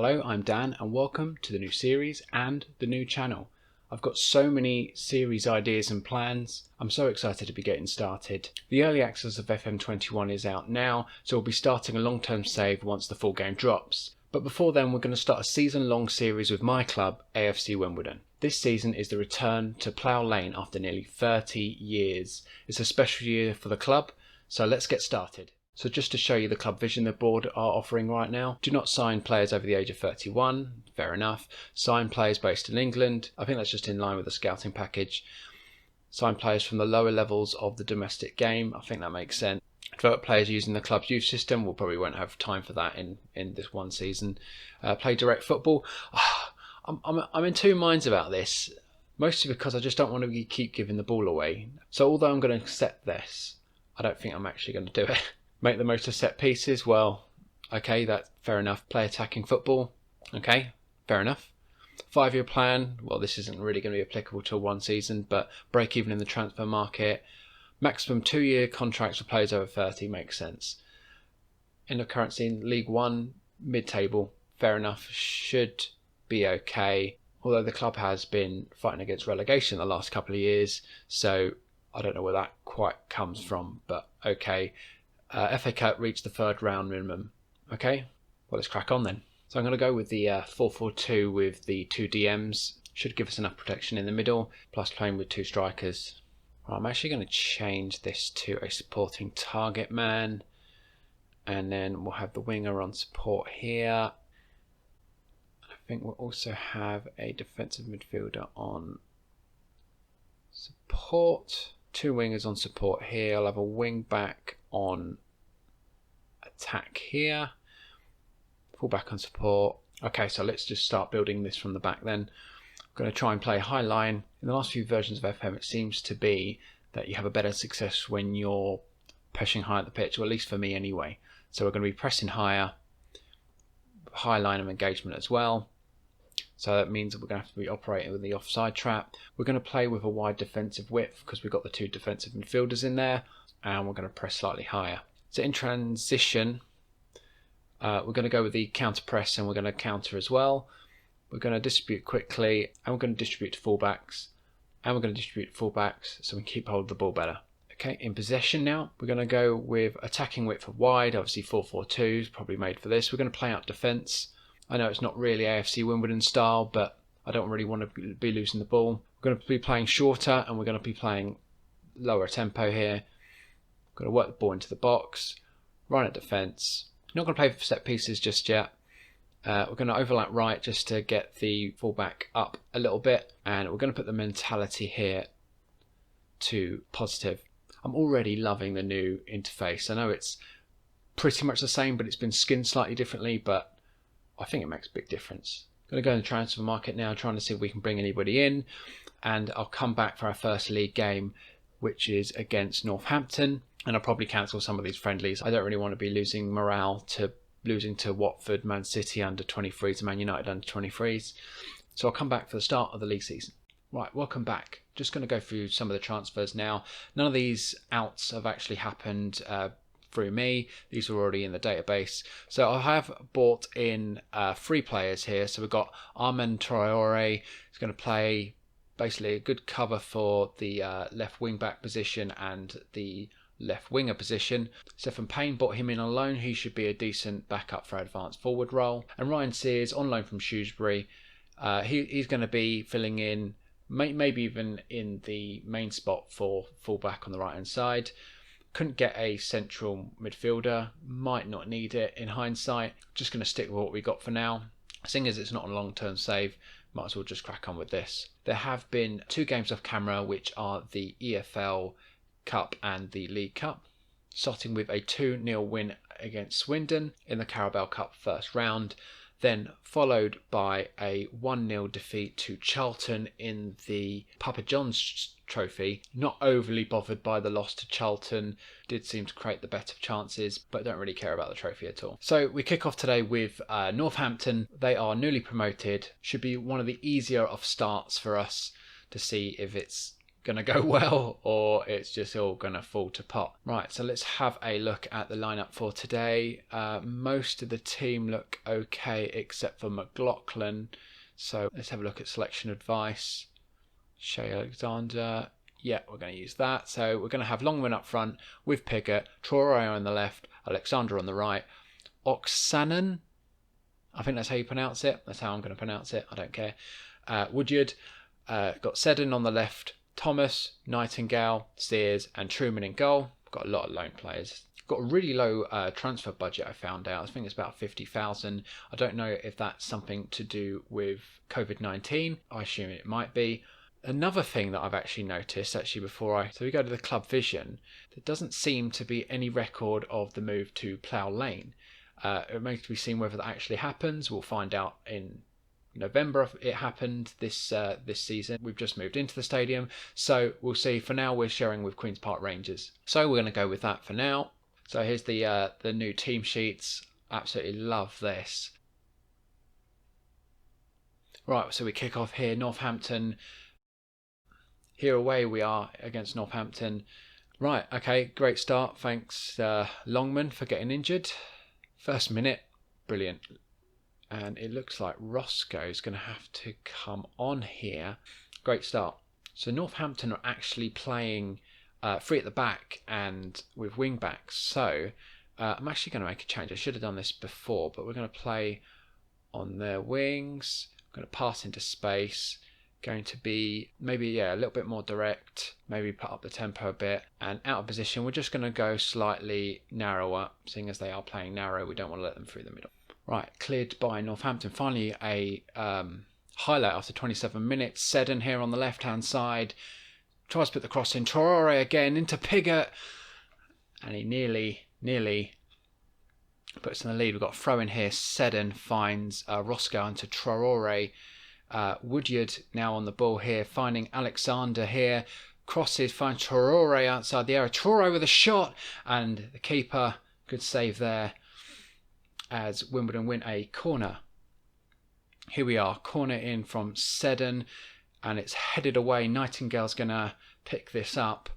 Hello, I'm Dan and welcome to the new series and the new channel. I've got so many series ideas and plans. I'm so excited to be getting started. The early access of FM21 is out now, so we'll be starting a long-term save once the full game drops. But before then, we're going to start a season-long series with my club, AFC Wimbledon. This season is the return to Plough Lane after nearly 30 years. It's a special year for the club, so let's get started. So just to show you the club vision the board are offering right now. Do not sign players over the age of 31, fair enough. Sign players based in England. I think that's just in line with the scouting package. Sign players from the lower levels of the domestic game. I think that makes sense. Develop players using the club's youth system. We probably won't have time for that in this one season. Play direct football. I'm in two minds about this. Mostly because I just don't want to keep giving the ball away. So although I'm going to accept this, I don't think I'm actually going to do it. Make the most of set pieces. Well, okay, that's fair enough. Play attacking football. Okay, fair enough. 5-year plan. Well, this isn't really going to be applicable to one season, but break even in the transfer market. Maximum 2-year contracts for players over 30 makes sense. In the current scene, League One, mid-table, fair enough. Should be okay. Although the club has been fighting against relegation the last couple of years, so I don't know where that quite comes from, but okay. FA Cup reached the third round minimum. Okay, well, let's crack on then. So I'm going to go with the 4-4-2 with the 2 DMs. Should give us enough protection in the middle, plus playing with 2 strikers. Right, I'm actually going to change this to a supporting target man. And then we'll have the winger on support here. I think we'll also have a defensive midfielder on support. 2 wingers on support here. I'll have a wing back on attack here, full back on support. Okay, so let's just start building this from the back then. I'm going to try and play high line. In the last few versions of FM, it seems to be that you have a better success when you're pushing high at the pitch, or at least for me anyway. So we're going to be pressing higher, high line of engagement as well. So that means that we're going to have to be operating with the offside trap. We're going to play with a wide defensive width because we've got the 2 defensive midfielders in there. And we're going to press slightly higher. So in transition, we're going to go with the counter press and we're going to counter as well. We're going to distribute quickly and we're going to distribute to fullbacks. And we're going to distribute to fullbacks so we can keep hold of the ball better. Okay, in possession now, we're going to go with attacking width of wide. Obviously 4-4-2 is probably made for this. We're going to play out defence. I know it's not really AFC Wimbledon style, but I don't really want to be losing the ball. We're going to be playing shorter and we're going to be playing lower tempo here. Going to work the ball into the box, run at defence. Not going to play for set pieces just yet. We're going to overlap right just to get the fullback up a little bit, and we're going to put the mentality here to positive. I'm already loving the new interface. I know it's pretty much the same, but it's been skinned slightly differently, but I think it makes a big difference. Going to go in the transfer market now, trying to see if we can bring anybody in, and I'll come back for our first league game, which is against Northampton. And I'll probably cancel some of these friendlies. I don't really want to be losing morale to losing to Watford, Man City under 23s, and Man United under 23s. So I'll come back for the start of the league season. Right, welcome back. Just going to go through some of the transfers now. None of these outs have actually happened through me. These were already in the database. So I have bought in 3 players here. So we've got Armand Traore. He's going to play basically a good cover for the left wing back position and the left winger position. Stephen Payne, bought him in on loan. He should be a decent backup for advanced forward role. And Ryan Sears on loan from Shrewsbury. He's going to be filling in, maybe even in the main spot for fullback on the right hand side. Couldn't get a central midfielder. Might not need it in hindsight. Just going to stick with what we got for now. Seeing as it's not a long-term save, might as well just crack on with this. There have been 2 games off camera, which are the EFL Cup and the League Cup, starting with a 2-0 win against Swindon in the Carabao Cup first round, then followed by a 1-0 defeat to Charlton in the Papa John's Trophy. Not overly bothered by the loss to Charlton, did seem to create the better chances, but don't really care about the trophy at all. So we kick off today with Northampton. They are newly promoted, should be one of the easier of starts for us to see if it's gonna go well, or it's just all gonna fall to pot. Right, so let's have a look at the lineup for today. Most of the team look okay except for McLaughlin, so let's have a look at selection advice. Shea Alexander, yeah, we're going to use that. So we're going to have Longman up front with Pigott, Traore on the left, Alexander on the right, Oksanen, I think that's how you pronounce it. That's how I'm going to pronounce it. I don't care. Woodyard, got Seddon on the left, Thomas, Nightingale, Sears, and Truman in goal. Got a lot of loan players. Got a really low transfer budget, I found out. I think it's about 50,000. I don't know if that's something to do with COVID-19. I assume it might be. Another thing that I've actually noticed, so we go to the club vision, there doesn't seem to be any record of the move to Plough Lane. It remains to be seen whether that actually happens. We'll find out in November if it happened this season. We've just moved into the stadium, so we'll see. For now, we're sharing with Queen's Park Rangers, so we're going to go with that for now. So here's the new team sheets. Absolutely love this. Right, so we kick off here. Northampton. Here away we are against Northampton. Right, okay, great start. Thanks Longman for getting injured. First minute, brilliant. And it looks like Roscoe's going to have to come on here. Great start. So Northampton are actually playing three at the back and with wing backs. So I'm actually going to make a change. I should have done this before, but we're going to play on their wings. I'm going to pass into space. Going to be maybe a little bit more direct, maybe put up the tempo a bit, and out of position we're just going to go slightly narrower, seeing as they are playing narrow. We don't want to let them through the middle. Right, cleared by Northampton. Finally a highlight after 27 minutes. Seddon here on the left hand side tries to put the cross in. Traore again into Pigott, and he nearly puts in the lead. We've got a throw in here. Seddon finds Roscoe into Traore. Woodyard now on the ball here, finding Alexander here, crosses, finds Traore outside the area. Traore with a shot, and the keeper, good save there as Wimbledon win a corner. Here we are, corner in from Seddon, and it's headed away. Nightingale's going to pick this up,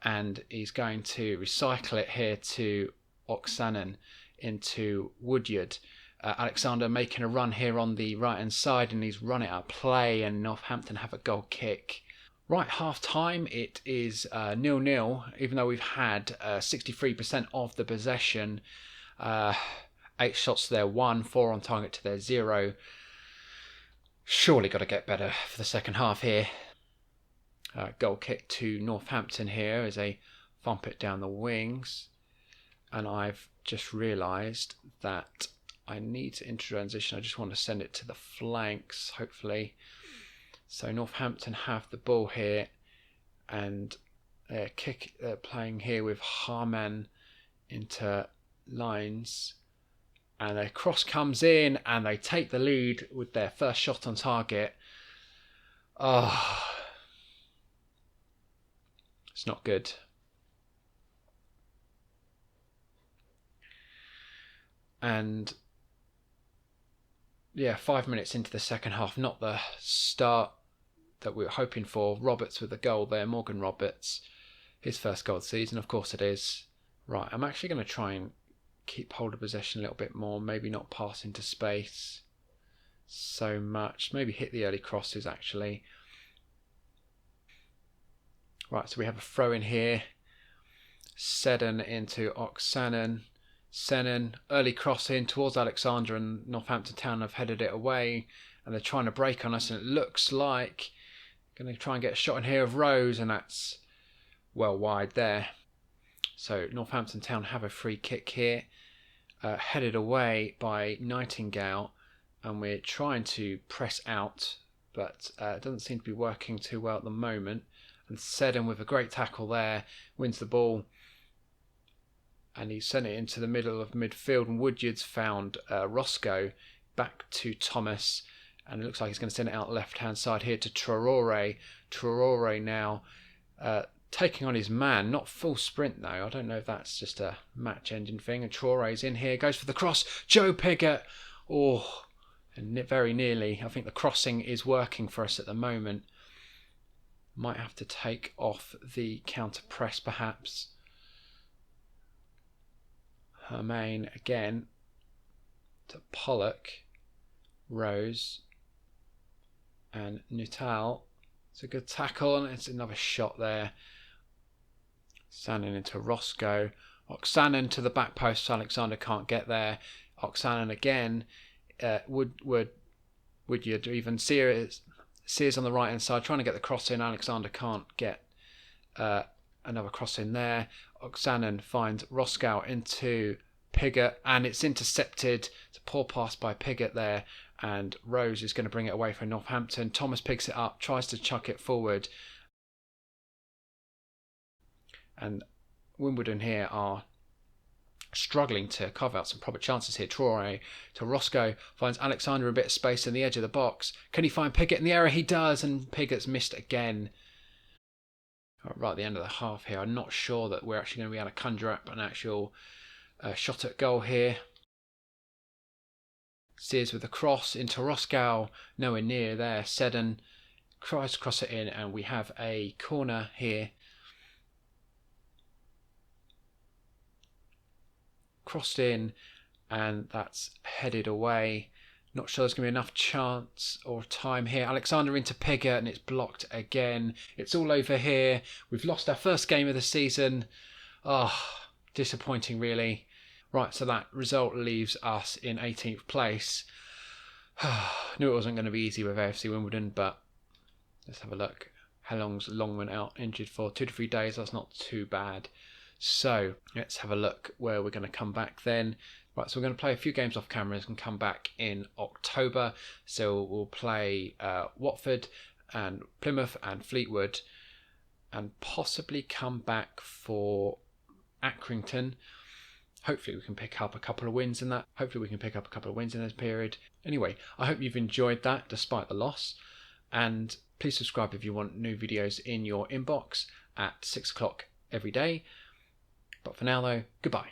and he's going to recycle it here to Oksanen into Woodyard. Alexander making a run here on the right hand side, and he's run it out of play, and Northampton have a goal kick. Right, half time, it is 0-0, even though we've had 63% of the possession. 8 shots to their 1, 4 on target to their 0. Surely got to get better for the second half here. Goal kick to Northampton here as they thump it down the wings. And I've just realised that I need to enter transition. I just want to send it to the flanks, hopefully. So Northampton have the ball here, and they're playing here with Harman into lines, and their cross comes in, and they take the lead with their first shot on target. Oh, it's not good. And yeah, 5 minutes into the second half, not the start that we were hoping for. Roberts with a goal there, Morgan Roberts, his first goal of the season, of course it is. Right, I'm actually going to try and keep hold of possession a little bit more, maybe not pass into space so much, maybe hit the early crosses actually. Right, so we have a throw in here. Seddon into Oksanen. Sennen, early cross in towards Alexander, and Northampton Town have headed it away, and they're trying to break on us, and it looks like going to try and get a shot in here of Rose, and that's well wide there. So Northampton Town have a free kick here, headed away by Nightingale, and we're trying to press out, but it doesn't seem to be working too well at the moment. And Seddon with a great tackle there wins the ball, and he sent it into the middle of midfield, and Woodyard's found Roscoe, back to Thomas, and it looks like he's going to send it out left hand side here to Traore. Traore now taking on his man, not full sprint though. I don't know if that's just a match engine thing. And Traore's in here, goes for the cross. Joe Pigott, oh, and very nearly. I think the crossing is working for us at the moment. Might have to take off the counter press perhaps. Hermain again to Pollock, Rose and Nuttall. It's a good tackle and it's another shot there. Sanding into Roscoe. Oksanen to the back post, so Alexander can't get there. Oksanen again. Woodyard even Sears on the right hand side trying to get the cross in. Alexander can't get another cross in there. Oksanen finds Roscoe into Pigott and it's intercepted. It's a poor pass by Pigott there, and Rose is going to bring it away for Northampton. Thomas picks it up, tries to chuck it forward, and Wimbledon here are struggling to carve out some proper chances here. Traore to Roscoe, finds Alexander a bit of space in the edge of the box. Can he find Pigott in the area? He does, and Pigott's missed again. Right at the end of the half here, I'm not sure that we're actually going to be able to conjure up an actual shot at goal here. Sears with the cross into Roscoe, nowhere near there. Seddon tries to cross it in, and we have a corner here. Crossed in, and that's headed away. Not sure there's going to be enough chance or time here. Alexander into Pigott, and it's blocked again. It's all over here. We've lost our first game of the season. Oh, disappointing really. Right, so that result leaves us in 18th place. Knew it wasn't going to be easy with AFC Wimbledon, but let's have a look. How long's Longman out injured for? 2 to 3 days. That's not too bad. So let's have a look where we're going to come back then. Right, so we're going to play a few games off cameras and come back in October. So we'll play Watford and Plymouth and Fleetwood, and possibly come back for Accrington. Hopefully we can pick up a couple of wins in that. This period. Anyway, I hope you've enjoyed that despite the loss. And please subscribe if you want new videos in your inbox at 6 o'clock every day. But for now though, goodbye.